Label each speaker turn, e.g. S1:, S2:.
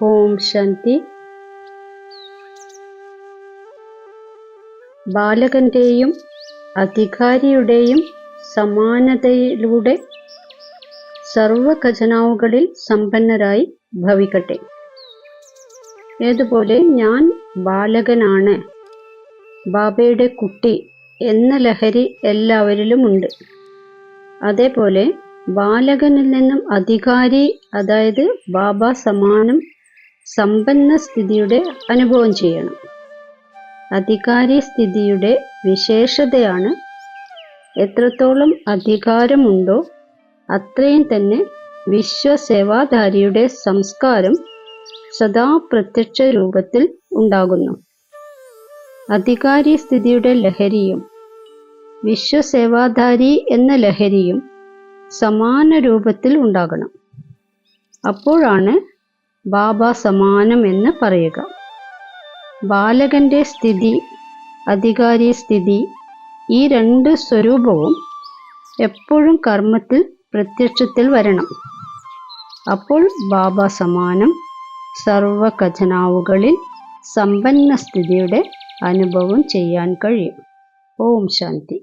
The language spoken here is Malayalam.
S1: ഓം ശാന്തി. ബാലകന്റെയും അധികാരിയുടെയും സമാനതയിലൂടെ സർവ ഖജനാവുകളിൽ സമ്പന്നരായി ഭവിക്കട്ടെ. ഏതുപോലെ ഞാൻ ബാലകനാണ്, ബാബയുടെ കുട്ടി എന്ന ലഹരി എല്ലാവരിലുമുണ്ട്. അതേപോലെ ബാലകനിൽ നിന്നും അധികാരി, അതായത് ബാബ സമാനം സമ്പന്ന സ്ഥിതിയുടെ അനുഭവം ചെയ്യണം. അധികാരി സ്ഥിതിയുടെ വിശേഷതയാണ് എത്രത്തോളം അധികാരമുണ്ടോ അത്രയും തന്നെ വിശ്വസേവാധാരിയുടെ സംസ്കാരം സദാ പ്രത്യക്ഷ രൂപത്തിൽ ഉണ്ടാകുന്നു. അധികാരി സ്ഥിതിയുടെ ലഹരിയും വിശ്വസേവാധാരി എന്ന ലഹരിയും സമാന രൂപത്തിൽ ഉണ്ടാകണം. അപ്പോഴാണ് ബാബ സമാനം എന്ന് പറയുക. ബാലകന്റെ സ്ഥിതി, അധികാരി സ്ഥിതി, ഈ രണ്ട് സ്വരൂപവും എപ്പോഴും കർമ്മത്തിൽ പ്രത്യക്ഷത്തിൽ വരണം. അപ്പോൾ ബാബ സമാനം സർവ ഖജനാവുകളിൽ സമ്പന്ന സ്ഥിതിയുടെ അനുഭവം ചെയ്യാൻ കഴിയും. ഓം ശാന്തി.